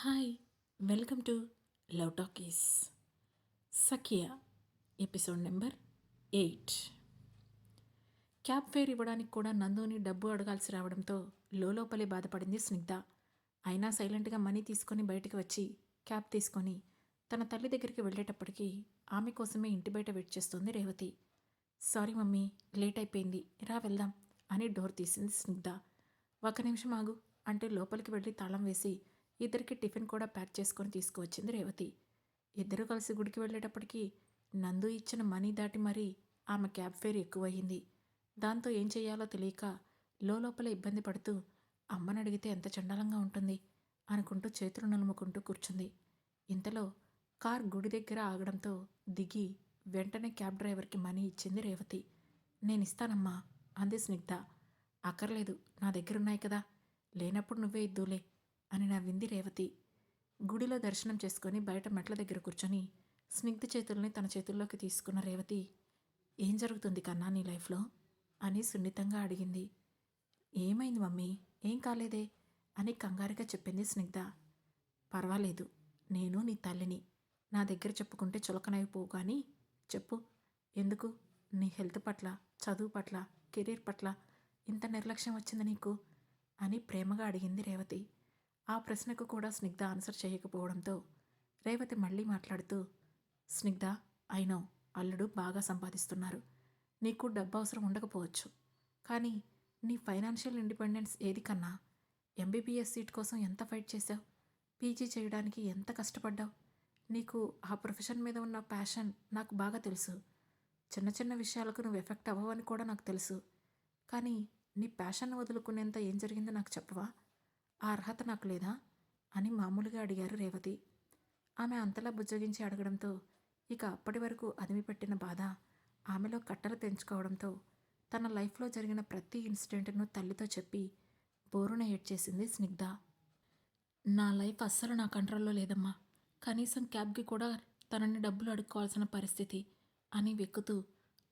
Hi, welcome to love talkies. Sakhiya episode number 8. Cab fair ఇవ్వడానికి కూడా నందుని డబ్బు అడగాల్సి రావడంతో లోపలే బాధపడింది స్నిగ్ధ. అయినా సైలెంట్గా మనీ తీసుకొని బయటికి వచ్చి క్యాబ్ తీసుకొని తన తల్లి దగ్గరికి వెళ్ళేటప్పటికీ ఆమె కోసమే ఇంటి బయట వెయిట్ చేస్తుంది రేవతి. సారీ మమ్మీ, లేట్ అయిపోయింది, రా వెళ్దాం అని డోర్ తీసింది స్నిగ్ధ. ఒక నిమిషం ఆగు అంటే లోపలికి వెళ్ళి తాళం వేసి ఇద్దరికి టిఫిన్ కూడా ప్యాక్ చేసుకొని తీసుకువచ్చింది రేవతి. ఇద్దరూ కలిసి గుడికి వెళ్ళేటప్పటికీ నందు ఇచ్చిన మనీ దాటి మరీ ఆమె క్యాబ్ ఫేర్ ఎక్కువయ్యింది. దాంతో ఏం చెయ్యాలో తెలియక లోపల ఇబ్బంది పడుతూ అమ్మని అడిగితే ఎంత చండాలంగా ఉంటుంది అనుకుంటూ చేతులు నలుముకుంటూ కూర్చుంది. ఇంతలో కార్ గుడి దగ్గర ఆగడంతో దిగి వెంటనే క్యాబ్ డ్రైవర్కి మనీ ఇచ్చింది రేవతి. నేనిస్తానమ్మా అంది స్నిగ్ధ. అక్కర్లేదు, నా దగ్గరున్నాయి కదా, లేనప్పుడు నువ్వే ఇద్దులే అని నవ్వింది రేవతి. గుడిలో దర్శనం చేసుకొని బయట మెట్ల దగ్గర కూర్చొని స్నిగ్ధ చేతుల్ని తన చేతుల్లోకి తీసుకున్న రేవతి, ఏం జరుగుతుంది కన్నా నీ లైఫ్లో అని సున్నితంగా అడిగింది. ఏమైంది మమ్మీ, ఏం కాలేదే అని కంగారుగా చెప్పింది స్నిగ్ధ. పర్వాలేదు, నేను నీ తల్లిని, నా దగ్గర చెప్పుకుంటే చులకనైపోవు కానీ చెప్పు, ఎందుకు నీ హెల్త్ పట్ల, చదువు పట్ల, కెరీర్ పట్ల ఇంత నిర్లక్ష్యం వచ్చింది నీకు అని ప్రేమగా అడిగింది రేవతి. ఆ ప్రశ్నకు కూడా స్నిగ్ధ ఆన్సర్ చేయకపోవడంతో రేవతి మళ్ళీ మాట్లాడుతూ, స్నిగ్ధ, అయినో అల్లుడు బాగా సంపాదిస్తున్నారు, నీకు డబ్బు అవసరం ఉండకపోవచ్చు, కానీ నీ ఫైనాన్షియల్ ఇండిపెండెన్స్ ఏది కన్నా? ఎంబీబీఎస్ సీట్ కోసం ఎంత ఫైట్ చేశావు, పీజీ చేయడానికి ఎంత కష్టపడ్డావు, నీకు ఆ ప్రొఫెషన్ మీద ఉన్న ప్యాషన్ నాకు బాగా తెలుసు. చిన్న చిన్న విషయాలకు నువ్వు ఎఫెక్ట్ అవ్వవని కూడా నాకు తెలుసు, కానీ నీ ప్యాషన్ వదులుకునేంత ఏం జరిగిందో నాకు చెప్పవా? ఆ అర్హత నాకు లేదా అని మామూలుగా అడిగారు రేవతి. ఆమె అంతలా బుజ్జగించి అడగడంతో ఇక అప్పటి వరకు అదిమిపెట్టిన బాధ ఆమెలో కట్టలు తెంచుకోవడంతో తన లైఫ్లో జరిగిన ప్రతి ఇన్సిడెంట్ను తల్లితో చెప్పి బోరున ఏడ్చేసింది స్నిగ్ధ. నా లైఫ్ అస్సలు నా కంట్రోల్లో లేదమ్మా, కనీసం క్యాబ్కి కూడా తనని డబ్బులు అడుక్కోవాల్సిన పరిస్థితి అని వెక్కుతూ,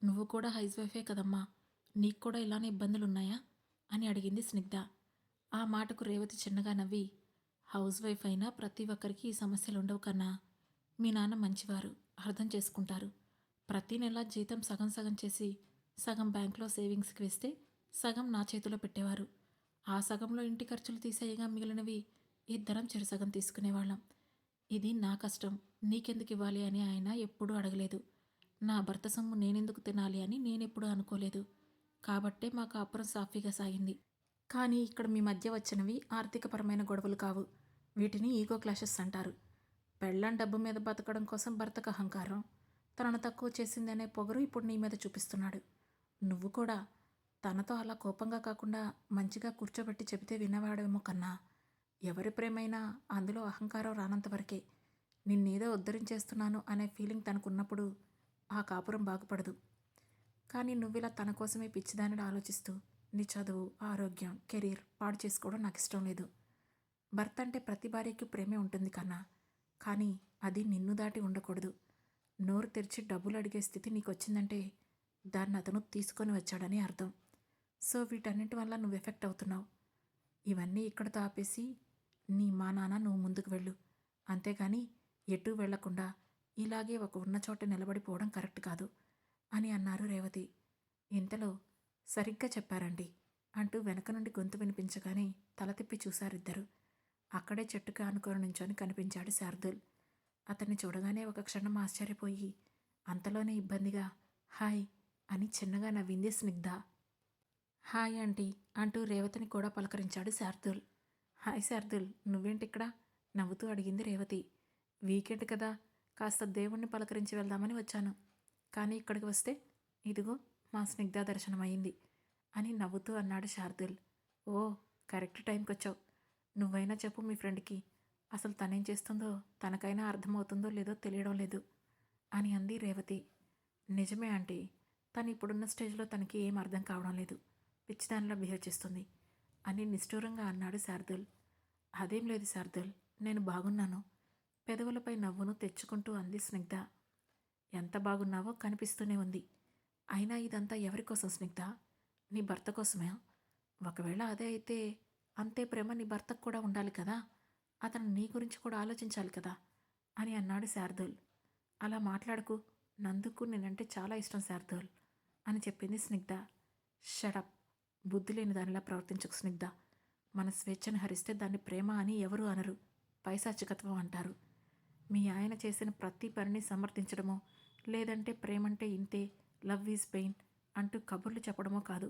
నువ్వు కూడా హౌస్ వైఫే కదమ్మా, నీకు కూడా ఇలానే ఇబ్బందులున్నాయా అని అడిగింది స్నిగ్ధ. ఆ మాటకు రేవతి చిన్నగా నవ్వి, హౌస్ వైఫ్ అయినా ప్రతి ఒక్కరికి ఈ సమస్యలు ఉండవు కన్నా, మీ నాన్న మంచివారు, అర్థం చేసుకుంటారు. ప్రతి నెల జీతం సగం సగం చేసి సగం బ్యాంక్లో సేవింగ్స్కి వేస్తే సగం నా చేతిలో పెట్టేవారు. ఆ సగంలో ఇంటి ఖర్చులు తీసేయగా మిగిలినవి ఇద్దరం చెరుసగం తీసుకునేవాళ్ళం. ఇది నా కష్టం, నీకెందుకు ఇవ్వాలి అని ఆయన ఎప్పుడూ అడగలేదు. నా భర్త సొమ్ము నేనెందుకు తినాలి అని నేనెప్పుడూ అనుకోలేదు. కాబట్టే మా కాపురం సాఫీగా సాగింది. కానీ ఇక్కడ మీ మధ్య వచ్చినవి ఆర్థికపరమైన గొడవలు కావు, వీటిని ఈగో క్లాషెస్ అంటారు. పెళ్ళాం డబ్బు మీద బతకడం కోసం భర్తకు అహంకారం, తనను తక్కువ చేసిందనే పొగరు ఇప్పుడు నీ మీద చూపిస్తున్నాడు. నువ్వు కూడా తనతో అలా కోపంగా కాకుండా మంచిగా కూర్చోబెట్టి చెబితే వినేవాడేమో కన్నా. ఎవరి ప్రేమైనా అందులో అహంకారం రానంతవరకే. నిన్నేదో ఉద్ధరించేస్తున్నాను అనే ఫీలింగ్ తనకున్నప్పుడు ఆ కాపురం బాగుపడదు. కానీ నువ్విలా తన కోసమే పిచ్చిదానిని ఆలోచిస్తూ నీ చదువు, ఆరోగ్యం, కెరీర్ పాడు చేసుకోవడం నాకు ఇష్టం లేదు. భర్త అంటే ప్రతి భార్యకి ప్రేమే ఉంటుంది కన్నా, కానీ అది నిన్ను దాటి ఉండకూడదు. నోరు తెరిచి డబ్బులు అడిగే స్థితి నీకు వచ్చిందంటే దాన్ని అతను తీసుకొని వచ్చాడని అర్థం. సో వీటన్నిటి వల్ల నువ్వు ఎఫెక్ట్ అవుతున్నావు. ఇవన్నీ ఇక్కడితో ఆపేసి నీ మా నాన్న నువ్వు ముందుకు వెళ్ళు, అంతేగాని ఎటూ వెళ్లకుండా ఇలాగే ఒక ఉన్న చోట నిలబడిపోవడం కరెక్ట్ కాదు అని అన్నారు రేవతి. ఇంతలో సరిగ్గా చెప్పారండి అంటూ వెనక నుండి గొంతు వినిపించగానే తల తిప్పి చూశారిద్దరు. అక్కడే చెట్టుకు ఆనుకొని నుంచొని కనిపించాడు శార్దుల్. అతన్ని చూడగానే ఒక క్షణం ఆశ్చర్యపోయి అంతలోనే ఇబ్బందిగా హాయ్ అని చిన్నగా నవ్వింది స్నిగ్ధ. హాయ్ ఆంటీ అంటూ రేవతిని కూడా పలకరించాడు శార్దుల్. హాయ్ శార్దుల్, నువ్వేంటిక్కడ నవ్వుతూ అడిగింది రేవతి. వీకెండ్ కదా, కాస్త దేవుణ్ణి పలకరించి వెళ్దామని వచ్చాను, కానీ ఇక్కడికి వస్తే ఇదిగో మా స్నిగ్ధ దర్శనమైంది అని నవ్వుతూ అన్నాడు శార్దుల్. ఓ, కరెక్ట్ టైంకి వచ్చావు. నువ్వైనా చెప్పు మీ ఫ్రెండ్కి, అసలు తనేం చేస్తుందో తనకైనా అర్థమవుతుందో లేదో తెలియడం లేదు అని అంది రేవతి. నిజమే ఆంటీ, తను ఇప్పుడున్న స్టేజ్లో తనకి ఏం అర్థం కావడం లేదు, పిచ్చిదానిలా బిహేవ్ చేస్తుంది అని నిష్ఠూరంగా అన్నాడు శార్దుల్. అదేం లేదు శార్దుల్, నేను బాగున్నాను పెదవులపై నవ్వును తెచ్చుకుంటూ అంది స్నిగ్ధ. ఎంత బాగున్నావో కనిపిస్తూనే ఉంది. అయినా ఇదంతా ఎవరి కోసం స్నిగ్ధ? నీ భర్త కోసమే. ఒకవేళ అదే అయితే అంతే ప్రేమ నీ భర్తకు కూడా ఉండాలి కదా అతను నీ గురించి కూడా ఆలోచించాలి కదా అని అన్నాడు శార్దూల్. అలా మాట్లాడకు, నందుకు నేనంటే చాలా ఇష్టం శార్దూల్ అని చెప్పింది స్నిగ్ధ. షడప్, బుద్ధి లేని దానిలా ప్రవర్తించకు స్నిగ్ధ. మన స్వేచ్ఛను హరిస్తే దాన్ని ప్రేమ అని ఎవరూ అనరు, పైశాచికత్వం అంటారు. మీ ఆయన చేసిన ప్రతి పనిని సమర్థించడమో లేదంటే ప్రేమంటే ఇంతే, లవ్ ఈజ్ పెయిన్ అంటూ కబుర్లు చెప్పడమో కాదు.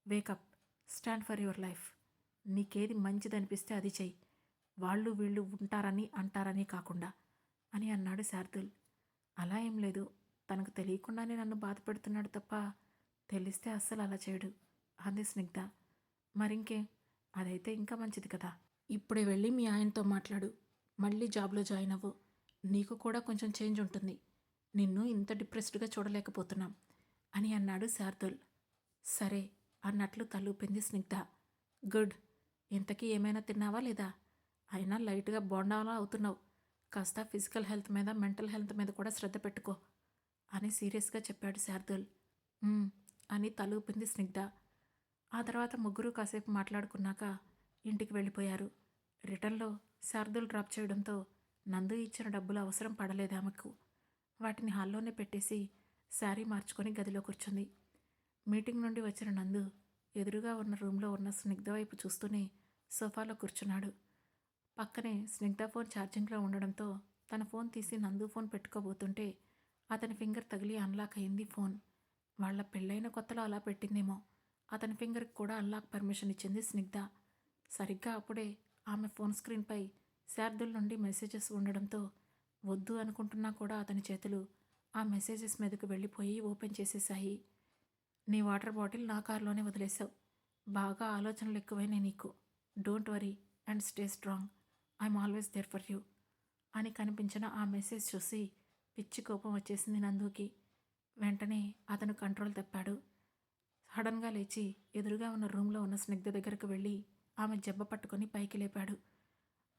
Wake up, stand for your life. నీకేది మంచిదనిపిస్తే అది చెయ్యి, వాళ్ళు వీళ్ళు ఉంటారని అంటారని కాకుండా అని అన్నాడు శార్దుల్. అలా ఏం లేదు, తనకు తెలియకుండానే నన్ను బాధ పెడుతున్నాడు తప్ప తెలిస్తే అస్సలు అలా చేయడు అంది స్నిగ్ధ. మరింకేం, అదైతే ఇంకా మంచిది కదా. ఇప్పుడే వెళ్ళి మీ ఆయనతో మాట్లాడు, మళ్ళీ జాబ్లో జాయిన్ అవ్వు. నీకు కూడా కొంచెం చేంజ్ ఉంటుంది. నిన్ను ఇంత డిప్రెస్డ్గా చూడలేకపోతున్నాం అని అన్నాడు శార్దుల్. సరే అన్నట్లు తలూపింది స్నిగ్ధ. గుడ్. ఇంతకీ ఏమైనా తిన్నావా లేదా? అయినా లైట్గా బోండాలా అవుతున్నావు. కాస్త ఫిజికల్ హెల్త్ మీద మెంటల్ హెల్త్ మీద కూడా శ్రద్ధ పెట్టుకో అని సీరియస్గా చెప్పాడు శార్దుల్. అని తలూపింది స్నిగ్ధ. ఆ తర్వాత ముగ్గురు కాసేపు మాట్లాడుకున్నాక ఇంటికి వెళ్ళిపోయారు. రిటర్న్లో శార్దుల్ డ్రాప్ చేయడంతో నందు ఇచ్చిన డబ్బులు అవసరం పడలేదు ఆమెకు. వాటిని హాల్లోనే పెట్టేసి శారీ మార్చుకొని గదిలో కూర్చుంది. మీటింగ్ నుండి వచ్చిన నందు ఎదురుగా ఉన్న రూమ్లో ఉన్న స్నిగ్ధ వైపు చూస్తూనే సోఫాలో కూర్చున్నాడు. పక్కనే స్నిగ్ధ ఫోన్ ఛార్జింగ్లో ఉండడంతో తన ఫోన్ తీసి నందు ఫోన్ పెట్టుకోబోతుంటే అతని ఫింగర్ తగిలి అన్లాక్ అయింది ఫోన్. వాళ్ల పెళ్ళైన కొత్తలో అలా పెట్టిందేమో. అతని ఫింగర్కి కూడా అన్లాక్ పర్మిషన్ ఇచ్చింది స్నిగ్ధ. సరిగ్గా అప్పుడే ఆమె ఫోన్ స్క్రీన్పై శార్దుల్ నుండి మెసేజెస్ ఉండడంతో వద్దు అనుకుంటున్నా కూడా అతని చేతులు ఆ మెసేజెస్ మీదకు వెళ్ళిపోయి ఓపెన్ చేసేశాయి. నీ వాటర్ బాటిల్ నా కారులోనే వదిలేశావు. బాగా ఆలోచనలు ఎక్కువైనాయి నీకు. Don't worry and stay strong. I'm always there for you అని కనిపించిన ఆ మెసేజ్ చూసి పిచ్చి కోపం వచ్చేసింది నందుకి. వెంటనే అతను కంట్రోల్ తప్పాడు. సడన్గా లేచి ఎదురుగా ఉన్న రూమ్లో ఉన్న స్నిగ్ధ దగ్గరకు వెళ్ళి ఆమె జబ్బ పట్టుకొని పైకి లేపాడు.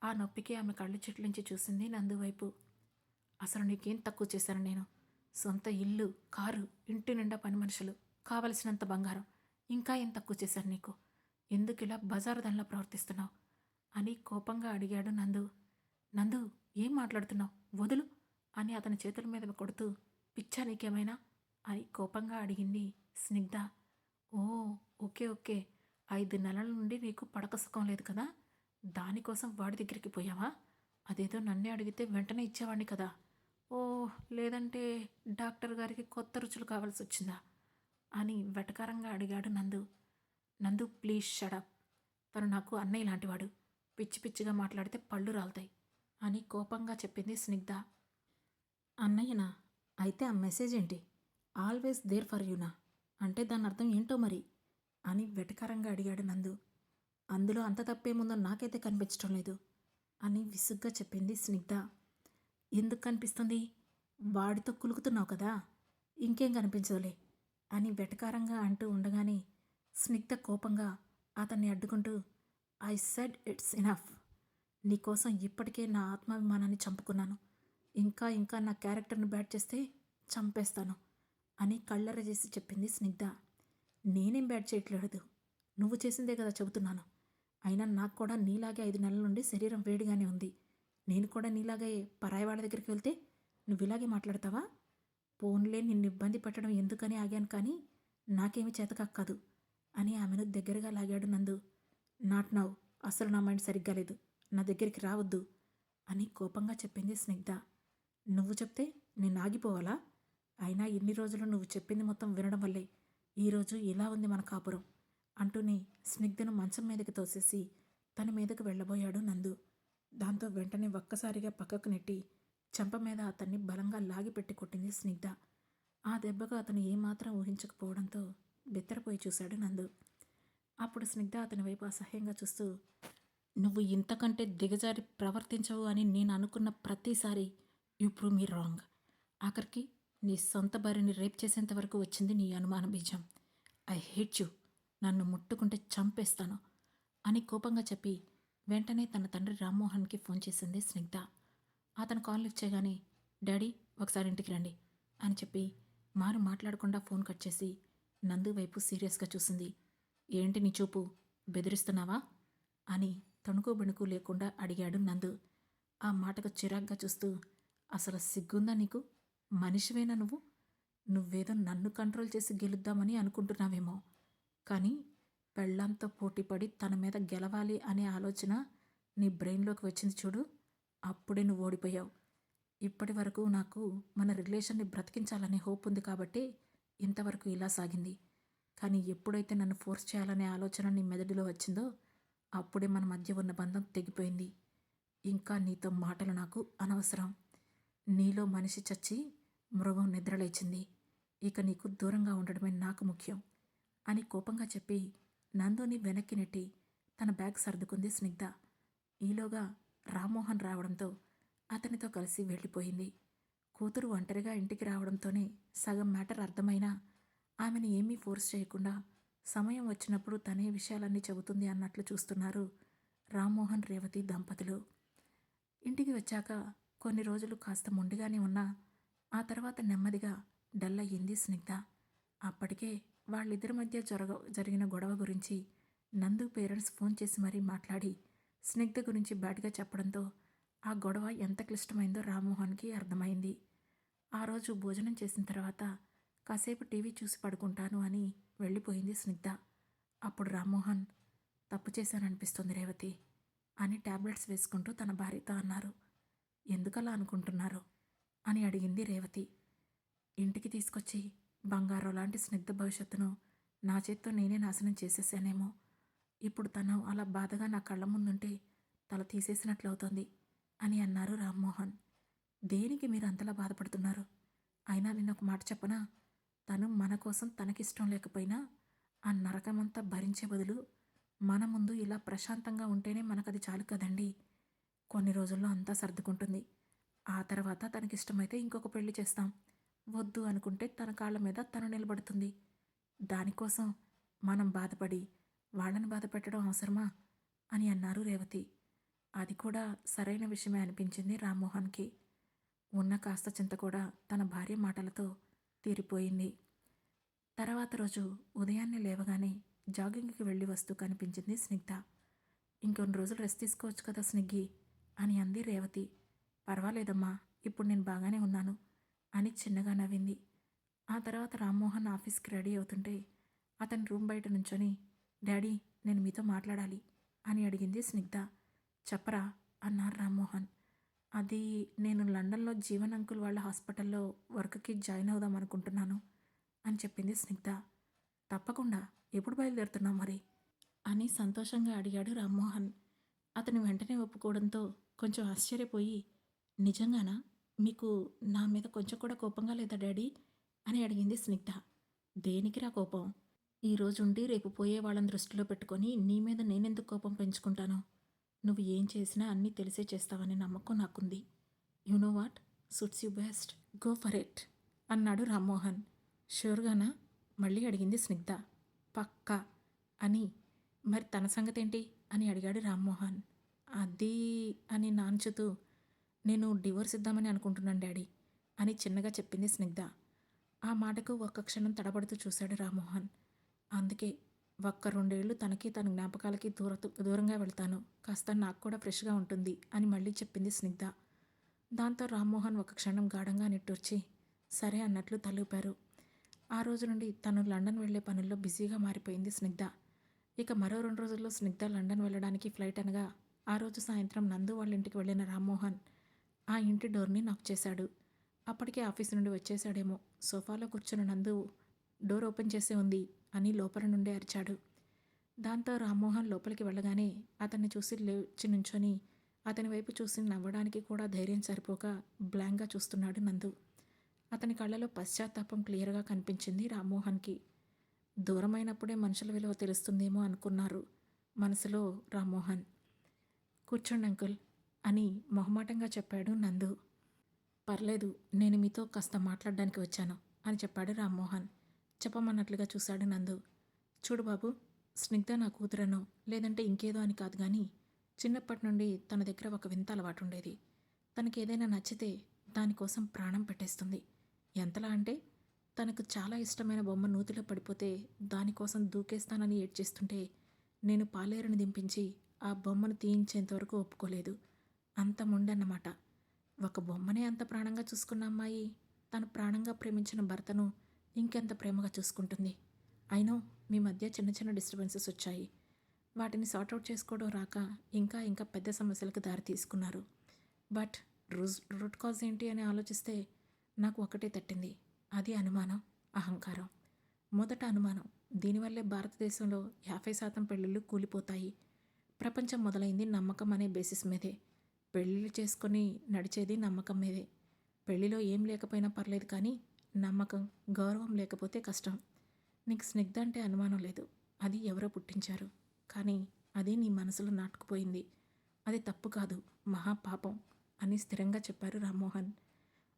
ఆ నొప్పికి ఆమె కళ్ళు చిట్లించి చూసింది నందు వైపు. అసలు నీకేం తక్కువ చేశాను నేను? సొంత ఇల్లు, కారు, ఇంటి నిండా పని మనుషులు, కావలసినంత బంగారం, ఇంకా ఏం తక్కువ చేశాను నీకు? ఎందుకు ఇలా బజారు దానిలా ప్రవర్తిస్తున్నావు అని కోపంగా అడిగాడు నందు. నందు, ఏం మాట్లాడుతున్నావు? వదులు అని అతని చేతుల మీద కొడుతూ పిచ్చా నీకేమైనా అని కోపంగా అడిగింది స్నిగ్ధ. ఓ ఓకే ఓకే, 5 నెలల నుండి నీకు పడక సుఖం లేదు కదా, దానికోసం వాడి దగ్గరికి పోయావా? అదేదో నన్నే అడిగితే వెంటనే ఇచ్చేవాడిని కదా. ఓ, లేదంటే డాక్టర్ గారికి కొత్త రుచులు కావాల్సి వచ్చిందా అని వెటకారంగా అడిగాడు నందు. నందు ప్లీజ్ షడప్. తను నాకు అన్నయ్య లాంటివాడు. పిచ్చి పిచ్చిగా మాట్లాడితే పళ్ళు రాలుతాయి అని కోపంగా చెప్పింది స్నిగ్ధ. అన్నయ్యనా? అయితే ఆ మెసేజ్ ఏంటి? ఆల్వేస్ దేర్ ఫర్ యూనా అంటే దాని అర్థం ఏంటో మరి అని వెటకారంగా అడిగాడు నందు. అందులో అంత తప్పేముందో నాకైతే కనిపించడం లేదు అని విసుగ్గా చెప్పింది స్నిగ్ధ. ఎందుకు కనిపిస్తుంది? వాడితో కులుకుతున్నావు కదా, ఇంకేం కనిపించదులే అని వెటకారంగా అంటూ ఉండగానే స్నిగ్ధ కోపంగా అతన్ని అడ్డుకుంటూ ఐ సెడ్ ఇట్స్ ఇనఫ్. నీకోసం ఇప్పటికే నా ఆత్మాభిమానాన్ని చంపుకున్నాను. ఇంకా ఇంకా నా క్యారెక్టర్ని బ్యాట్ చేస్తే చంపేస్తాను అని కళ్ళెర చేసి చెప్పింది స్నిగ్ధ. నేనేం బ్యాట్ చేయట్లేదు, నువ్వు చేసిందే కదా చెబుతున్నాను. అయినా నాకు కూడా నీలాగే 5 నెలల నుండి శరీరం వేడిగానే ఉంది. నేను కూడా నీలాగే పరాయి వాళ్ళ దగ్గరికి వెళ్తే నువ్వు ఇలాగే మాట్లాడతావా? పోన్లే, నిన్ను ఇబ్బంది పెట్టడం ఎందుకని ఆగాను, కానీ నాకేమీ చేతకాదు అని ఆమెను దగ్గరగా లాగాడు నందు. నాట్ నౌ, అసలు నా మైండ్ సరిగ్గా లేదు, నా దగ్గరికి రావద్దు అని కోపంగా చెప్పింది స్నిగ్ధ. నువ్వు చెప్తే నేను ఆగిపోవాలా? అయినా ఇన్ని రోజులు నువ్వు చెప్పింది మొత్తం వినడం వల్లే ఈరోజు ఇలా ఉంది మన కాపురం అంటూనే స్నిగ్ధను మంచం మీదకి తోసేసి తన మీదకు వెళ్ళబోయాడు నందు. దాంతో వెంటనే ఒక్కసారిగా పక్కకు నెట్టి చెంప మీద అతన్ని బలంగా లాగిపెట్టి కొట్టింది స్నిగ్ధ. ఆ దెబ్బకు అతను ఏమాత్రం ఊహించకపోవడంతో బిత్తరపోయి చూశాడు నందు. అప్పుడు స్నిగ్ధ అతని వైపు అసహ్యంగా చూస్తూ, నువ్వు ఇంతకంటే దిగజారి ప్రవర్తించవు అని నేను అనుకున్న ప్రతిసారి యు ప్రూవ్ మీ రాంగ్. ఆఖరికి నీ సొంత భార్యని రేప్ చేసేంత వరకు వచ్చింది నీ అనుమాన బీజం. ఐ హేట్ యు, నన్ను ముట్టుకుంటే చంపేస్తాను అని కోపంగా చెప్పి వెంటనే తన తండ్రి రామ్మోహన్కి ఫోన్ చేసింది స్నిగ్ధ. అతను కాల్ లిఫ్ట్ చేయగానే డాడీ ఒకసారి ఇంటికి రండి అని చెప్పి మారు మాట్లాడకుండా ఫోన్ కట్ చేసి నందు వైపు సీరియస్గా చూసింది. ఏంటి నీ చూపు, బెదిరిస్తున్నావా అని తణుకు బెణుకు లేకుండా అడిగాడు నందు. ఆ మాటకు చిరాగ్గా చూస్తూ, అసలు సిగ్గుందా నీకు? మనిషివేనా నువ్వు? నువ్వేదో నన్ను కంట్రోల్ చేసి గెలుద్దామని అనుకుంటున్నావేమో, కానీ పెళ్ళాంతో పోటీపడి తన మీద గెలవాలి అనే ఆలోచన నీ బ్రెయిన్లోకి వచ్చింది చూడు, అప్పుడే నువ్వు ఓడిపోయావు. ఇప్పటి వరకు నాకు మన రిలేషన్ని బ్రతికించాలనే హోప్ ఉంది కాబట్టి ఇంతవరకు ఇలా సాగింది. కానీ ఎప్పుడైతే నన్ను ఫోర్స్ చేయాలనే ఆలోచన నీ మెదడులో వచ్చిందో అప్పుడే మన మధ్య ఉన్న బంధం తెగిపోయింది. ఇంకా నీతో మాటలు నాకు అనవసరం. నీలో మనిషి చచ్చి మృగం నిద్రలేచింది. ఇక నీకు దూరంగా ఉండడమే నాకు ముఖ్యం అని కోపంగా చెప్పి నందుని వెనక్కి నెట్టి తన బ్యాగ్ సర్దుకుంది స్నిగ్ధ. ఈలోగా రామ్మోహన్ రావడంతో అతనితో కలిసి వెళ్ళిపోయింది. కూతురు ఒంటరిగా ఇంటికి రావడంతోనే సగం మ్యాటర్ అర్థమైనా ఆమెను ఏమీ ఫోర్స్ చేయకుండా సమయం వచ్చినప్పుడు తనే విషయాలన్నీ చెబుతుంది అన్నట్లు చూస్తున్నారు రామ్మోహన్ రేవతి దంపతులు. ఇంటికి వచ్చాక కొన్ని రోజులు కాస్త మొండిగానే ఉన్నా ఆ తర్వాత నెమ్మదిగా డల్ అయ్యింది స్నిగ్ధ. అప్పటికే వాళ్ళిద్దరి మధ్య జరిగిన గొడవ గురించి నందు పేరెంట్స్ ఫోన్ చేసి మరీ మాట్లాడి స్నిగ్ధ గురించి బ్యాడ్గా చెప్పడంతో ఆ గొడవ ఎంత క్లిష్టమైందో రామ్మోహన్కి అర్థమైంది. ఆ రోజు భోజనం చేసిన తర్వాత కాసేపు టీవీ చూసి పడుకుంటాను అని వెళ్ళిపోయింది స్నిగ్ధ. అప్పుడు రామ్మోహన్, తప్పు చేశాననిపిస్తుంది రేవతి అని టాబ్లెట్స్ వేసుకుంటూ తన భార్యతో అన్నారు. ఎందుకలా అనుకుంటున్నారు అని అడిగింది రేవతి. ఇంటికి తీసుకొచ్చి బంగారం లాంటి స్నిగ్ధ భవిష్యత్తును నా చేత్తో నేనే నాశనం చేసేసానేమో. ఇప్పుడు తను అలా బాధగా నా కళ్ళ ముందుంటే తల తీసేసినట్లవుతోంది అని అన్నారు రామ్మోహన్. దేనికి మీరు అంతలా బాధపడుతున్నారు? అయినా నేను ఒక మాట చెప్పనా? తను మన కోసం తనకిష్టం లేకపోయినా ఆ నరకమంతా భరించే బదులు మన ముందు ఇలా ప్రశాంతంగా ఉంటేనే మనకది చాలు కదండి. కొన్ని రోజుల్లో అంతా సర్దుకుంటుంది. ఆ తర్వాత తనకిష్టమైతే ఇంకొక పెళ్లి చేస్తాం. వద్దు అనుకుంటే తన కాళ్ళ మీద తను నిలబడుతుంది. దానికోసం మనం బాధపడి వాళ్ళని బాధ పెట్టడం అవసరమా అని అన్నారు రేవతి. అది కూడా సరైన విషయమే అనిపించింది రామ్మోహన్కి. ఉన్న కాస్త చింత కూడా తన భార్య మాటలతో తీరిపోయింది. తర్వాత రోజు ఉదయాన్నే లేవగానే జాగింగ్కి వెళ్ళి వస్తూ కనిపించింది స్నిగ్ధ. ఇంకొన్ని రోజులు రెస్ట్ తీసుకోవచ్చు కదా స్నిగ్గి అని అంది రేవతి. పర్వాలేదమ్మా, ఇప్పుడు నేను బాగానే ఉన్నాను అని చిన్నగా నవ్వింది. ఆ తర్వాత రామ్మోహన్ ఆఫీస్కి రెడీ అవుతుంటే అతని రూమ్ బయట నుంచొని, డాడీ నేను మీతో మాట్లాడాలి అని అడిగింది స్నిగ్ధ. చెప్పరా అన్నారు రామ్మోహన్. అది నేను లండన్లో జీవన్ అంకుల్ వాళ్ళ హాస్పిటల్లో వర్క్కి జాయిన్ అవుదాం అనుకుంటున్నాను అని చెప్పింది స్నిగ్ధ. తప్పకుండా, ఎప్పుడు బయలుదేరుతున్నావు మరి అని సంతోషంగా అడిగాడు రామ్మోహన్. అతను వెంటనే ఒప్పుకోవడంతో కొంచెం ఆశ్చర్యపోయి, నిజంగానా? మీకు నా మీద కొంచెం కూడా కోపంగా లేదా డాడీ అని అడిగింది స్నిగ్ధ. దేనికిరా కోపం? ఈరోజుండి రేపు పోయే వాళ్ళని దృష్టిలో పెట్టుకొని నీ మీద నేనెందుకు కోపం పెంచుకుంటాను? నువ్వు ఏం చేసినా అన్నీ తెలిసే చేస్తావనే నమ్మకం నాకుంది. You know what suits you best, go for it అన్నాడు రామ్మోహన్. ష్యూర్గానా మళ్ళీ అడిగింది స్నిగ్ధ. పక్కా అని. మరి తన సంగతేంటి అని అడిగాడు రామ్మోహన్. అది అని నాంచుతూ, నేను డివోర్స్ ఇద్దామని అనుకుంటున్నాను డాడీ అని చిన్నగా చెప్పింది స్నిగ్ధ. ఆ మాటకు ఒక్క క్షణం తడబడుతూ చూశాడు రామ్మోహన్. అందుకే ఒక్క 2 ఏళ్ళు తనకి తన జ్ఞాపకాలకి దూరంగా వెళ్తాను, కాస్త నాకు కూడా ఫ్రెష్గా ఉంటుంది అని మళ్ళీ చెప్పింది స్నిగ్ధ. దాంతో రామ్మోహన్ ఒక క్షణం గాఢంగా నిట్టూర్చి సరే అన్నట్లు తలూపారు. ఆ రోజు నుండి తను లండన్ వెళ్లే పనుల్లో బిజీగా మారిపోయింది స్నిగ్ధ. ఇక మరో 2 రోజుల్లో స్నిగ్ధ లండన్ వెళ్ళడానికి ఫ్లైట్ అనగా ఆ రోజు సాయంత్రం నందు వాళ్ళ ఇంటికి వెళ్ళిన రామ్మోహన్ ఆ ఇంటి డోర్ని నాక్ చేశాడు. అప్పటికే ఆఫీస్ నుండి వచ్చేశాడేమో. సోఫాలో కూర్చున్న నందు డోర్ ఓపెన్ చేసే ఉంది అని లోపల నుండే అరిచాడు. దాంతో రామ్మోహన్ లోపలికి వెళ్ళగానే అతన్ని చూసి లేచి నుంచొని అతని వైపు చూసి నవ్వడానికి కూడా ధైర్యం సరిపోక బ్లాంక్గా చూస్తున్నాడు నందు. అతని కళ్ళలో పశ్చాత్తాపం క్లియర్గా కనిపించింది రామ్మోహన్కి. దూరమైనప్పుడే మనుషుల విలువ తెలుస్తుందేమో అనుకున్నారు మనసులో రామ్మోహన్. కూర్చోండి అంకుల్ అని మొహమాటంగా చెప్పాడు నందు. పర్లేదు, నేను మీతో కాస్త మాట్లాడడానికి వచ్చాను అని చెప్పాడు రామ్మోహన్. చెప్పమన్నట్లుగా చూశాడు నందు. చూడు బాబు, స్నిగ్ధ నా కూతురనో లేదంటే ఇంకేదో అని కాదు కానీ చిన్నప్పటి నుండి తన దగ్గర ఒక వింత అలవాటు ఉండేది. తనకి ఏదైనా నచ్చితే దానికోసం ప్రాణం పెట్టేస్తుంది. ఎంతలా అంటే తనకు చాలా ఇష్టమైన బొమ్మ నూతిలో పడిపోతే దానికోసం దూకేస్తానని ఏడ్చేస్తుంటే నేను పాలేరుని దింపించి ఆ బొమ్మను తీయించేంతవరకు ఒప్పుకోలేదు. అంత మొండన్నమాట. ఒక బొమ్మనే అంత ప్రాణంగా చూసుకున్న అమ్మాయి తను ప్రాణంగా ప్రేమించిన భర్తను ఇంకెంత ప్రేమగా చూసుకుంటుంది. అయినో మీ మధ్య చిన్న చిన్న డిస్టర్బెన్సెస్ వచ్చాయి. వాటిని సార్ట్అవుట్ చేసుకోవడం రాక ఇంకా ఇంకా పెద్ద సమస్యలకు దారి తీసుకున్నారు. బట్ రూట్ కాజ్ ఏంటి అని ఆలోచిస్తే నాకు ఒకటే తట్టింది. అది అనుమానం, అహంకారం. మొదట అనుమానం. దీనివల్లే భారతదేశంలో 50% పెళ్ళిళ్ళు కూలిపోతాయి. ప్రపంచం మొదలైంది నమ్మకం అనే బేసిస్ మీదే. పెళ్ళిళ్ళు చేసుకొని నడిచేది నమ్మకం మీదే. పెళ్ళిలో ఏం లేకపోయినా పర్లేదు, కానీ నమ్మకం, గౌరవం లేకపోతే కష్టం. నీకు స్నిగ్ధ అంటే అనుమానం లేదు. అది ఎవరో పుట్టించారు. కానీ అది నీ మనసులో నాటుకుపోయింది. అది తప్పు కాదు, మహాపాపం అని స్థిరంగా చెప్పారు రామ్మోహన్.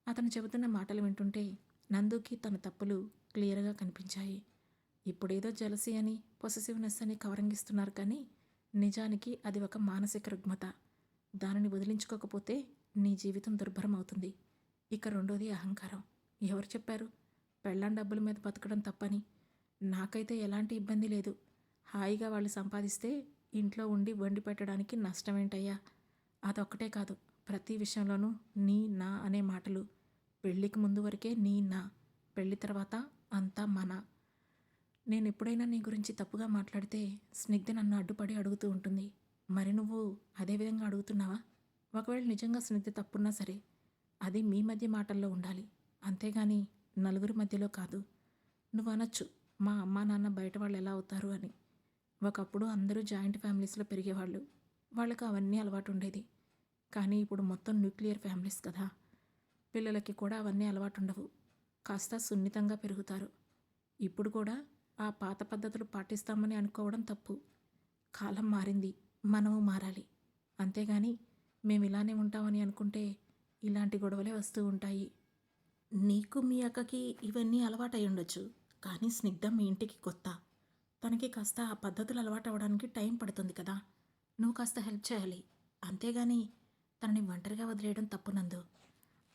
అతను చెబుతున్న మాటలు వింటుంటే నందుకి తన తప్పులు క్లియర్గా కనిపించాయి. ఇప్పుడేదో జలసీ అని, పొసెసివ్నెస్ అని కవరంగిస్తున్నారు, కానీ నిజానికి అది ఒక మానసిక రుగ్మత. దానిని వదిలించుకోకపోతే నీ జీవితం దుర్భరం అవుతుంది. ఇక రెండోది అహంకారం. ఎవరు చెప్పారు పెళ్ళాం డబ్బుల మీద బతకడం తప్పని? నాకైతే ఎలాంటి ఇబ్బంది లేదు. హాయిగా వాళ్ళు సంపాదిస్తే ఇంట్లో ఉండి వండి పెట్టడానికి నష్టమేంటయ్యా? అదొక్కటే కాదు, ప్రతి విషయంలోనూ నీ నా అనే మాటలు. పెళ్ళికి ముందు వరకే నీ నా, పెళ్ళి తర్వాత అంతా మన. నేను ఎప్పుడైనా నీ గురించి తప్పుగా మాట్లాడితే స్నిగ్ధ నన్ను అడ్డుపడి అడుగుతూ ఉంటుంది. మరి నువ్వు అదేవిధంగా అడుగుతున్నావా? ఒకవేళ నిజంగా స్నిగ్ధ తప్పున్నా సరే అది మీ మధ్య మాటల్లో ఉండాలి, అంతేగాని నలుగురి మధ్యలో కాదు. నువ్వు అనొచ్చు, మా అమ్మా నాన్న బయట వాళ్ళు ఎలా అవుతారు అని. ఒకప్పుడు అందరూ జాయింట్ ఫ్యామిలీస్లో పెరిగేవాళ్ళు. వాళ్ళకు అవన్నీ అలవాటు ఉండేది. కానీ ఇప్పుడు మొత్తం న్యూక్లియర్ ఫ్యామిలీస్ కదా. పిల్లలకి కూడా అవన్నీ అలవాటు ఉండవు. కాస్త సున్నితంగా పెరుగుతారు. ఇప్పుడు కూడా ఆ పాత పద్ధతులు పాటిస్తామని అనుకోవడం తప్పు. కాలం మారింది, మనము మారాలి. అంతేగాని మేము ఇలానే ఉంటామని అనుకుంటే ఇలాంటి గొడవలే వస్తూ ఉంటాయి. నీకు మీ అక్కకి ఇవన్నీ అలవాటు అయి ఉండొచ్చు, కానీ స్నిగ్ధ మీ ఇంటికి కొత్త. తనకి కాస్త ఆ పద్ధతులు అలవాటు అవ్వడానికి టైం పడుతుంది కదా. నువ్వు కాస్త హెల్ప్ చేయాలి, అంతేగాని తనని ఒంటరిగా వదిలేయడం తప్పు నందు.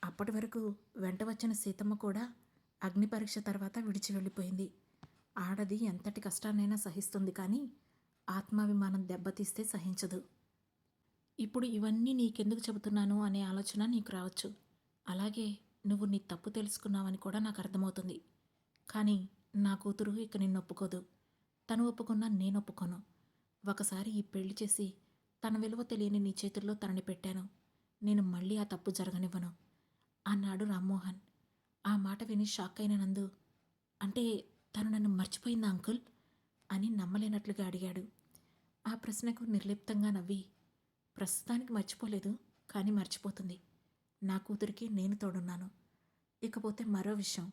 అప్పటి వరకు వెంట వచ్చిన సీతమ్మ కూడా అగ్ని పరీక్ష తర్వాత విడిచి వెళ్ళిపోయింది. ఆడది ఎంతటి కష్టాన్నైనా సహిస్తుంది, కానీ ఆత్మాభిమానం దెబ్బతీస్తే సహించదు. ఇప్పుడు ఇవన్నీ నీకెందుకు చెబుతున్నాను అనే ఆలోచన నీకు రావచ్చు. అలాగే నువ్వు నీ తప్పు తెలుసుకున్నావని కూడా నాకు అర్థమవుతుంది. కానీ నా కూతురు ఇక నిన్ను ఒప్పుకోదు. తను ఒప్పుకున్నా నేను ఒప్పుకోను. ఒకసారి ఈ పెళ్లి చేసి తన విలువ తెలియని నీ చేతుల్లో తనని పెట్టాను. నేను మళ్ళీ ఆ తప్పు జరగనివ్వను అన్నాడు రామ్మోహన్. ఆ మాట విని షాక్ అయిన నందు, అంటే తను నన్ను మర్చిపోయిందా అంకుల్ అని నమ్మలేనట్లుగా అడిగాడు. ఆ ప్రశ్నకు నిర్లిప్తంగా నవ్వి, ప్రస్తుతానికి మర్చిపోలేదు, కానీ మర్చిపోతుంది. నా కూతురికి నేను తోడున్నాను. ఇకపోతే మరో విషయం,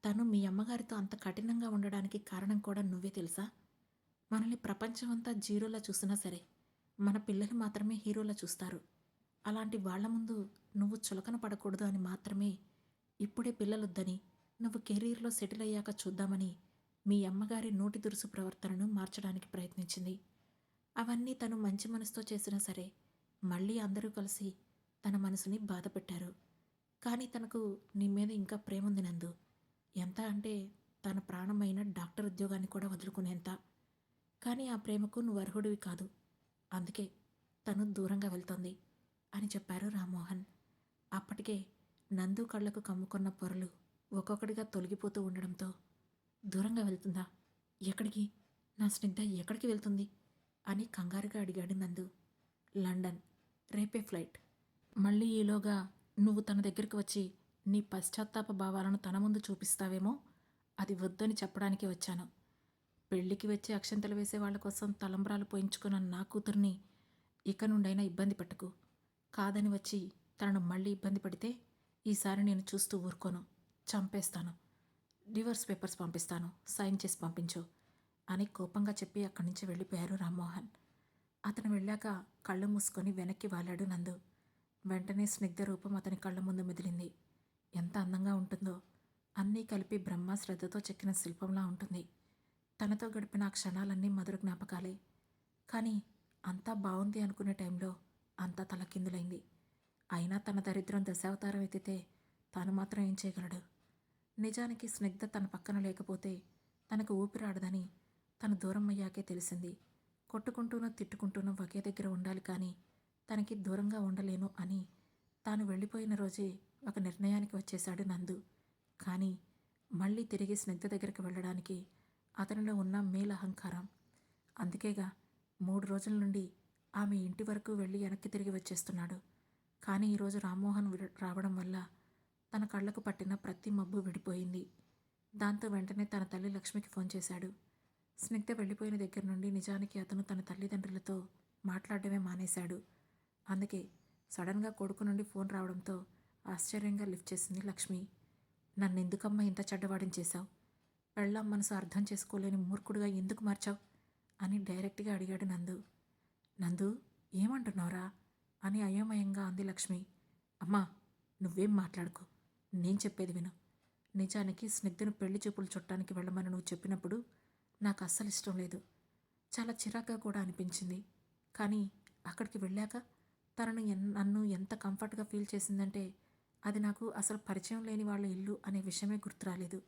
తను మీ అమ్మగారితో అంత కఠినంగా ఉండడానికి కారణం కూడా నువ్వే తెలుసా? మనల్ని ప్రపంచమంతా జీరోలా చూసినా సరే మన పిల్లలు మాత్రమే హీరోలా చూస్తారు. అలాంటి వాళ్ల ముందు నువ్వు చులకన పడకూడదు అని మాత్రమే ఇప్పుడే పిల్లలొద్దని, నువ్వు కెరీర్లో సెటిల్ అయ్యాక చూద్దామని మీ అమ్మగారి నోటి దురుసు ప్రవర్తనను మార్చడానికి ప్రయత్నించింది. అవన్నీ తను మంచి మనసుతో చేసినా సరే మళ్ళీ అందరూ కలిసి తన మనసుని బాధ పెట్టారు. కానీ తనకు నీ మీద ఇంకా ప్రేమ ఉంది నందు. ఎంత అంటే తన ప్రాణమైన డాక్టర్ ఉద్యోగాన్ని కూడా వదులుకునేంత. కానీ ఆ ప్రేమకు నువ్వు అర్హుడివి కాదు. అందుకే తను దూరంగా వెళ్తోంది అని చెప్పారు రామ్మోహన్. అప్పటికే నందు కళ్ళకు కమ్ముకున్న పొరలు ఒక్కొక్కడిగా తొలగిపోతూ ఉండడంతో, దూరంగా వెళ్తుందా? ఎక్కడికి? నా స్నిగ్ధ ఎక్కడికి వెళ్తుంది అని కంగారుగా అడిగాడు నందు. లండన్, రేపే ఫ్లైట్. మళ్ళీ ఈలోగా నువ్వు తన దగ్గరికి వచ్చి నీ పశ్చాత్తాప భావాలను తన ముందు చూపిస్తావేమో, అది వద్దని చెప్పడానికి వచ్చాను. పెళ్ళికి వచ్చి అక్షంతలు వేసే వాళ్ళ కోసం తలంబ్రాలు పోయించుకున్న నా కూతుర్ని ఇక నుండైనా ఇబ్బంది పెట్టకు. కాదని వచ్చి తనను మళ్ళీ ఇబ్బంది పడితే ఈసారి నేను చూస్తూ ఊరుకోను, చంపేస్తాను. డివోర్స్ పేపర్స్ పంపిస్తాను, సైన్ చేసి పంపించు అని కోపంగా చెప్పి అక్కడి నుంచి వెళ్ళిపోయారు రామ్మోహన్. అతను వెళ్ళాక కళ్ళు మూసుకొని వెనక్కి వాలాడు నందు. వెంటనే స్నిగ్ధ రూపం అతని కళ్ళ ముందు మెదిలింది. ఎంత అందంగా ఉంటుందో! అన్నీ కలిపి బ్రహ్మ శ్రద్ధతో చెక్కిన శిల్పంలా ఉంటుంది. తనతో గడిపిన ఆ క్షణాలన్నీ మధుర జ్ఞాపకాలే. కానీ అంతా బాగుంది అనుకునే టైంలో అంతా తలకిందులైంది. అయినా తన దరిద్రం దశావతారం ఎత్తితే తాను మాత్రం ఏం చేయగలడు? నిజానికి స్నిగ్ధ తన పక్కన లేకపోతే తనకు ఊపిరాడదని తను దూరం అయ్యాకే తెలిసింది. కొట్టుకుంటూనో తిట్టుకుంటూనో ఒకే దగ్గర ఉండాలి కానీ తనకి దూరంగా ఉండలేను అని తాను వెళ్ళిపోయిన రోజే ఒక నిర్ణయానికి వచ్చేశాడు నందు. కానీ మళ్ళీ తిరిగి స్నిగ్ధ దగ్గరికి వెళ్ళడానికి అతనిలో ఉన్న మేలహంకారం. అందుకేగా 3 రోజుల నుండి ఆమె ఇంటి వరకు వెళ్ళి వెనక్కి తిరిగి వచ్చేస్తున్నాడు. కానీ ఈరోజు రామ్మోహన్ రావడం వల్ల తన కళ్ళకు పట్టిన ప్రతి మబ్బు విడిపోయింది. దాంతో వెంటనే తన తల్లి లక్ష్మికి ఫోన్ చేశాడు. స్నిగ్ధ వెళ్ళిపోయిన దగ్గర నుండి నిజానికి అతను తన తల్లిదండ్రులతో మాట్లాడడమే మానేశాడు. అందుకే సడన్గా కొడుకు నుండి ఫోన్ రావడంతో ఆశ్చర్యంగా లిఫ్ట్ చేసింది లక్ష్మి. నన్నెందుకమ్మా ఇంత చెడ్డవాడిని చేశావు? పెళ్ళాం మనసు అర్థం చేసుకోలేని మూర్ఖుడుగా ఎందుకు మార్చావు అని డైరెక్ట్గా అడిగాడు నందు. నందు, ఏమంటున్నావురా అని అయోమయంగా అంది లక్ష్మి. అమ్మా, నువ్వేం మాట్లాడుకో, నేను చెప్పేది విను. నిజానికి స్నిగ్ధను పెళ్లి చూపులు చుట్టానికి వెళ్ళమని నువ్వు చెప్పినప్పుడు నాకు అస్సలు ఇష్టం లేదు. చాలా చిరాగ్గా కూడా అనిపించింది. కానీ అక్కడికి వెళ్ళాక నన్ను ఎంత కంఫర్ట్గా ఫీల్ చేసిందంటే అది నాకు అసలు పరిచయం లేని వాళ్ళ ఇల్లు అనే విషయమే గుర్తురాలేదు.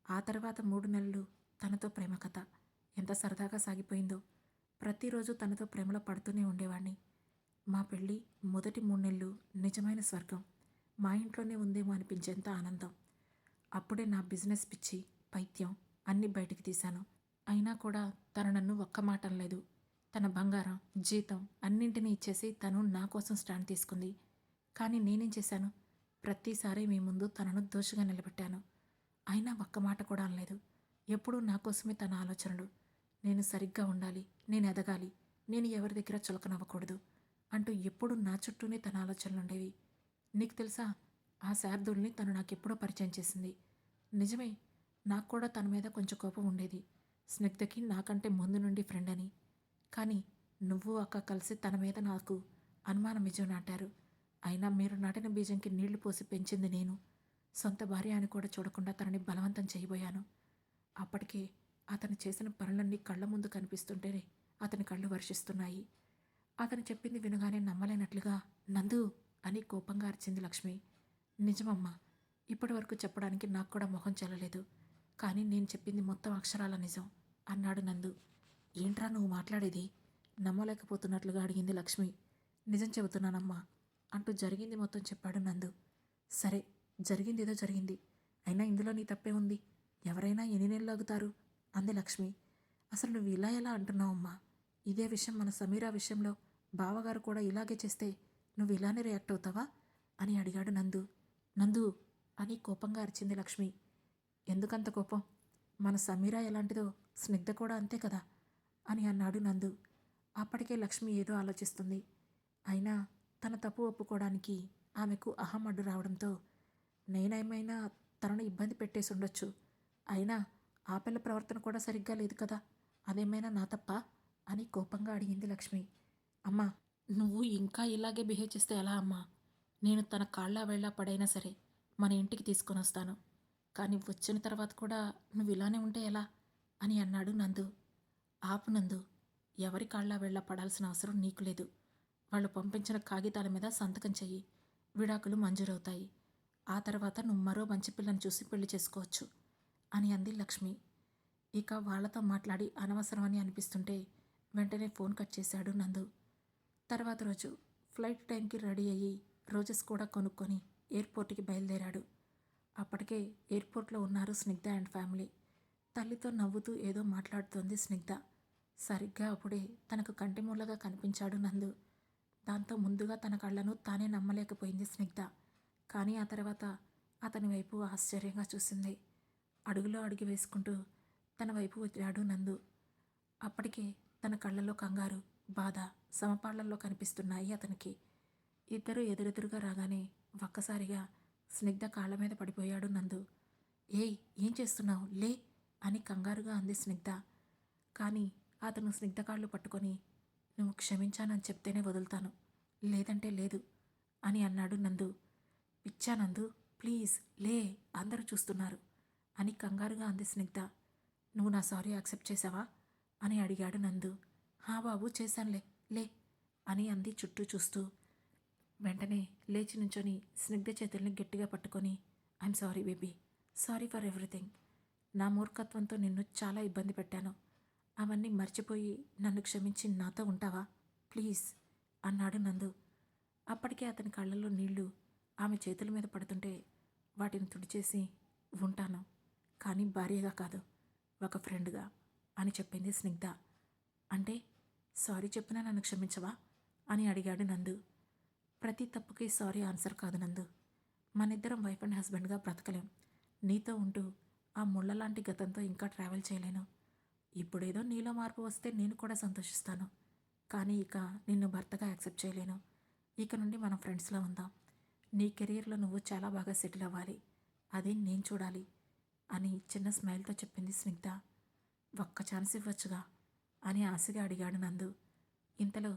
ఆ తర్వాత 3 నెలలు తనతో ప్రేమ కథ ఎంత సరదాగా సాగిపోయిందో. ప్రతిరోజు తనతో ప్రేమలో పడుతూనే ఉండేవాణ్ణి. మా పెళ్ళి మొదటి 3 నెలలు నిజమైన స్వర్గం. మా ఇంట్లోనే ఉందేమో అనిపించేంత ఆనందం. అప్పుడే నా బిజినెస్ పిచ్చి, పైత్యం అన్నీ బయటికి తీశాను. అయినా కూడా తను నన్ను ఒక్క మాట అనలేదు. తన బంగారం, జీతం అన్నింటినీ ఇచ్చేసి తను నా కోసం స్టాండ్ తీసుకుంది. కానీ నేనేం చేశాను? ప్రతిసారి మీ ముందు తనను దోషిగా నిలబెట్టాను. అయినా ఒక్క మాట కూడా అనలేదు. ఎప్పుడూ నా కోసమే తన ఆలోచనలు. నేను సరిగ్గా ఉండాలి, నేను ఎదగాలి, నేను ఎవరి దగ్గర చులకనవ్వకూడదు అంటూ ఎప్పుడూ నా చుట్టూనే తన ఆలోచనలు ఉండేవి. నీకు తెలుసా, ఆ శార్దుల్ని తను నాకెప్పుడో పరిచయం చేసింది. నిజమే, నాకు కూడా తన మీద కొంచెం కోపం ఉండేది. స్నిగ్ధకి నాకంటే ముందు నుండి ఫ్రెండ్ అని. కానీ నువ్వు అక్క కలిసి తన మీద నాకు అనుమానం బీజం నాటారు. అయినా మీరు నాటిన బీజంకి నీళ్లు పోసి పెంచింది నేను. సొంత భార్య అని కూడా చూడకుండా తనని బలవంతం చేయబోయాను. అప్పటికే అతను చేసిన పనులన్నీ కళ్ళ ముందు కనిపిస్తుంటేనే అతని కళ్ళు వర్షిస్తున్నాయి. అతను చెప్పింది వినగానే నమ్మలేనట్లుగా నందు అని కోపంగా అరిచింది లక్ష్మి. నిజమమ్మా, ఇప్పటి వరకు చెప్పడానికి నాకు కూడా మొహం చెల్లలేదు. కానీ నేను చెప్పింది మొత్తం అక్షరాల నిజం అన్నాడు నందు. ఏంట్రా నువ్వు మాట్లాడేది? నమ్మలేకపోతున్నట్లుగా అడిగింది లక్ష్మి. నిజం చెబుతున్నానమ్మా అంటూ జరిగింది మొత్తం చెప్పాడు నందు. సరే, జరిగిందేదో జరిగింది. అయినా ఇందులో నీ తప్పే ఉంది. ఎవరైనా ఎన్ని నెలలు ఆగుతారు అంది లక్ష్మి. అసలు నువ్వు ఇలా ఎలా అంటున్నావమ్మా? ఇదే విషయం మన సమీరా విషయంలో బావగారు కూడా ఇలాగే చేస్తే నువ్వు ఇలానే రియాక్ట్ అవుతావా అని అడిగాడు నందు. నందు అని కోపంగా అరిచింది లక్ష్మి. ఎందుకంత కోపం? మన సమీరా ఎలాంటిదో స్నిగ్ధ కూడా అంతే కదా అని అన్నాడు నందు. అప్పటికే లక్ష్మి ఏదో ఆలోచిస్తుంది. అయినా తన తప్పు ఒప్పుకోవడానికి ఆమెకు అహం అడ్డు రావడంతో నేనేమైనా తనను ఇబ్బంది పెట్టేసి ఉండొచ్చు. అయినా ఆ పిల్ల ప్రవర్తన కూడా సరిగ్గా లేదు కదా, అదేమైనా నా తప్ప అని కోపంగా అడిగింది లక్ష్మి. అమ్మా, నువ్వు ఇంకా ఇలాగే బిహేవ్ చేస్తే ఎలా అమ్మా? నేను తన కాళ్ళ వేళ్ళ పడైనా సరే మన ఇంటికి తీసుకొని వస్తాను. కానీ వచ్చిన తర్వాత కూడా నువ్వు ఇలానే ఉంటే ఎలా అని అన్నాడు నందు. ఆపు నందు, ఎవరి కాళ్ళ వేళ్ళ పడాల్సిన అవసరం నీకు లేదు. వాళ్ళు పంపించిన కాగితాల మీద సంతకం చెయ్యి, విడాకులు మంజూరవుతాయి. ఆ తర్వాత నువ్వు మరో మంచి పిల్లని చూసి పెళ్లి చేసుకోవచ్చు అని అంది లక్ష్మి. ఇక వాళ్లతో మాట్లాడి అనవసరమని అనిపిస్తుంటే వెంటనే ఫోన్ కట్ చేశాడు నందు. తర్వాత రోజు ఫ్లైట్ టైంకి రెడీ అయ్యి రోజెస్ కూడా కొనుక్కొని ఎయిర్పోర్ట్కి బయలుదేరాడు. అప్పటికే ఎయిర్పోర్ట్లో ఉన్నారు స్నిగ్ధ అండ్ ఫ్యామిలీ. తల్లితో నవ్వుతూ ఏదో మాట్లాడుతోంది స్నిగ్ధ. సరిగ్గా అప్పుడే తనకు కంటిమూలగా కనిపించాడు నందు. దాంతో ముందుగా తన కళ్ళను తానే నమ్మలేకపోయింది స్నిగ్ధ. కానీ ఆ తర్వాత అతని వైపు ఆశ్చర్యంగా చూసింది. అడుగులో అడుగు వేసుకుంటూ తన వైపు వచ్చాడు నందు. అప్పటికే తన కళ్ళలో కంగారు, బాధ సమపాళ్లలో కనిపిస్తున్నాయి అతనికి. ఇద్దరు ఎదురెదురుగా రాగానే ఒక్కసారిగా స్నిగ్ధ కాళ్ళ మీద పడిపోయాడు నందు. ఏయ్, ఏం చేస్తున్నావు? లే అని కంగారుగా అంది స్నిగ్ధ. కానీ అతను స్నిగ్ధ కాళ్ళు పట్టుకొని నువ్వు క్షమించానని చెప్తేనే వదులుతాను, లేదంటే లేదు అని అన్నాడు నందు. పిచ్చా నందు, ప్లీజ్ లే, అందరూ చూస్తున్నారు అని కంగారుగా అంది స్నిగ్ధ. నువ్వు నా సారీ యాక్సెప్ట్ చేసావా అని అడిగాడు నందు. హా బాబు, చేశానులే, లే అని అంది చుట్టూ చూస్తూ. వెంటనే లేచి నుంచొని స్నిగ్ధ చేతుల్ని గట్టిగా పట్టుకొని I'm sorry baby, sorry for everything. నా మూర్ఖత్వంతో నిన్ను చాలా ఇబ్బంది పెట్టాను. అవన్నీ మర్చిపోయి నన్ను క్షమించి నాతో ఉంటావా ప్లీజ్ అన్నాడు నందు. అప్పటికే అతని కళ్ళల్లో నీళ్లు ఆమె చేతుల మీద పడుతుంటే వాటిని తుడిచేసి, ఉంటాను, కానీ భార్యగా కాదు, ఒక ఫ్రెండ్గా అని చెప్పింది స్నిగ్ధ. అంటే సారీ చెప్పినా నన్ను క్షమించవా అని అడిగాడు నందు. ప్రతి తప్పుకి సారీ ఆన్సర్ కాదు నందు. మనిద్దరం వైఫ్ అండ్ హస్బెండ్గా బ్రతకలేం. నీతో ఉంటూ ఆ ముళ్ళలాంటి గతంతో ఇంకా ట్రావెల్ చేయలేను. ఇప్పుడేదో నీలో మార్పు వస్తే నేను కూడా సంతోషిస్తాను. కానీ ఇక నిన్ను భర్తగా యాక్సెప్ట్ చేయలేను. ఇక నుండి మనం ఫ్రెండ్స్లా ఉందాం. నీ కెరీర్లో నువ్వు చాలా బాగా సెటిల్ అవ్వాలి. అది నేను చూడాలి అని చిన్న స్మైల్తో చెప్పింది స్నిగ్ధ. ఒక్క ఛాన్స్ ఇవ్వచ్చుగా అని ఆశగా అడిగాడు నందు. ఇంతలో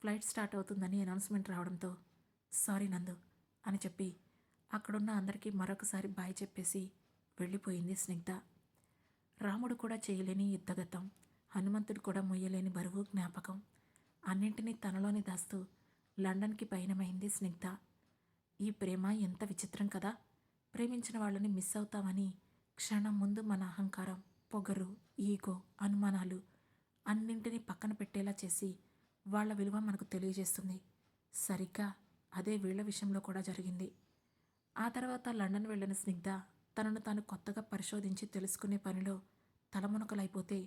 ఫ్లైట్ స్టార్ట్ అవుతుందని అనౌన్స్మెంట్ రావడంతో సారీ నందు అని చెప్పి అక్కడున్న అందరికీ మరొకసారి బాయ్ చెప్పేసి వెళ్ళిపోయింది స్నిగ్ధ. రాముడు కూడా చేయలేని యుద్ధగతం, హనుమంతుడు కూడా మొయ్యలేని బరువు జ్ఞాపకం అన్నింటినీ తనలోని దాస్తూ లండన్కి పయనమైంది స్నిగ్ధ. ఈ ప్రేమ ఎంత విచిత్రం కదా. ప్రేమించిన వాళ్ళని మిస్ అవుతామని క్షణం ముందు మన అహంకారం, పొగరు, ఈగో, అనుమానాలు అన్నింటినీ పక్కన పెట్టేలా చేసి వాళ్ళ విలువ మనకు తెలియజేస్తుంది. సరిగ్గా అదే వీళ్ళ విషయంలో కూడా జరిగింది. ఆ తర్వాత లండన్ వెళ్ళిన స్నిగ్ధ తనను తాను కొత్తగా పరిశోధించి తెలుసుకునే పనిలో తలమునకలైపోతే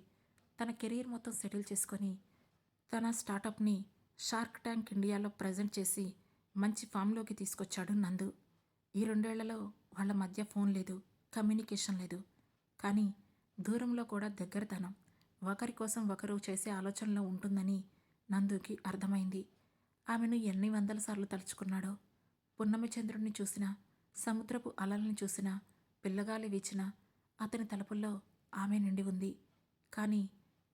తన కెరీర్ మొత్తం సెటిల్ చేసుకొని తన స్టార్టప్ని షార్క్ ట్యాంక్ ఇండియాలో ప్రజెంట్ చేసి మంచి ఫామ్లోకి తీసుకొచ్చాడు నందు. ఈ 2 ఏళ్లలో వాళ్ళ మధ్య ఫోన్ లేదు, కమ్యూనికేషన్ లేదు. కానీ దూరంలో కూడా దగ్గరతనం, ఒకరి కోసం ఒకరు చేసే ఆలోచనలో ఉంటుందని నందుకి అర్థమైంది. ఆమెను ఎన్ని వందల సార్లు తలుచుకున్నాడో. పున్నమి చంద్రుడిని చూసినా, సముద్రపు అలల్ని చూసినా, పిల్లగాలి వీచినా అతని తలుపుల్లో ఆమె నిండి ఉంది. కానీ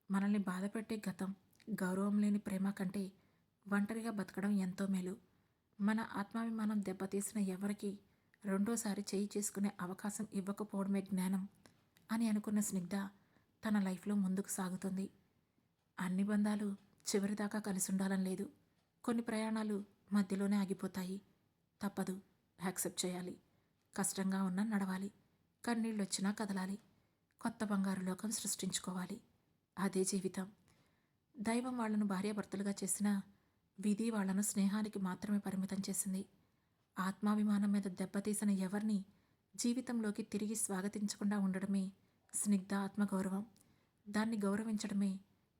మనల్ని బాధపెట్టే గతం, గౌరవం లేని ప్రేమ కంటే ఒంటరిగా బతకడం ఎంతో మేలు. మన ఆత్మాభిమానం దెబ్బతీసిన ఎవరికి రెండోసారి చేయి చేసుకునే అవకాశం ఇవ్వకపోవడమే జ్ఞానం అని అనుకున్న స్నిగ్ధ తన లైఫ్లో ముందుకు సాగుతుంది. అన్ని బంధాలు చివరిదాకా కలిసి ఉండాలని లేదు. కొన్ని ప్రయాణాలు మధ్యలోనే ఆగిపోతాయి. తప్పదు, యాక్సెప్ట్ చేయాలి. కష్టంగా ఉన్నా నడవాలి, కన్నీళ్ళొచ్చినా కదలాలి, కొత్త బంగారు లోకం సృష్టించుకోవాలి. అదే జీవితం. దైవం వాళ్లను భార్యాభర్తలుగా చేసిన విధి వాళ్లను స్నేహానికి మాత్రమే పరిమితం చేసింది. ఆత్మాభిమానం మీద దెబ్బతీసిన ఎవరిని జీవితంలోకి తిరిగి స్వాగతించకుండా ఉండడమే స్నిగ్ధ ఆత్మగౌరవం. దాన్ని గౌరవించడమే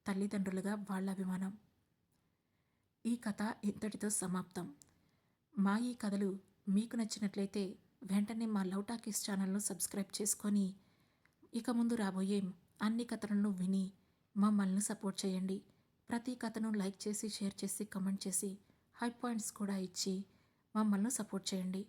తల్లిదండ్రులుగా వాళ్ళ అభిమానం. ఈ కథ ఇంతటితో సమాప్తం. మా ఈ కథలు మీకు నచ్చినట్లయితే వెంటనే మా లవ్ టాకీస్ ఛానల్ను సబ్స్క్రైబ్ చేసుకొని ఇక ముందు రాబోయే అన్ని కథలను విని మమ్మల్ని సపోర్ట్ చేయండి. ప్రతి కథను లైక్ చేసి, షేర్ చేసి, కమెంట్ చేసి, హై పాయింట్స్ కూడా ఇచ్చి మమ్మల్ని సపోర్ట్ చేయండి.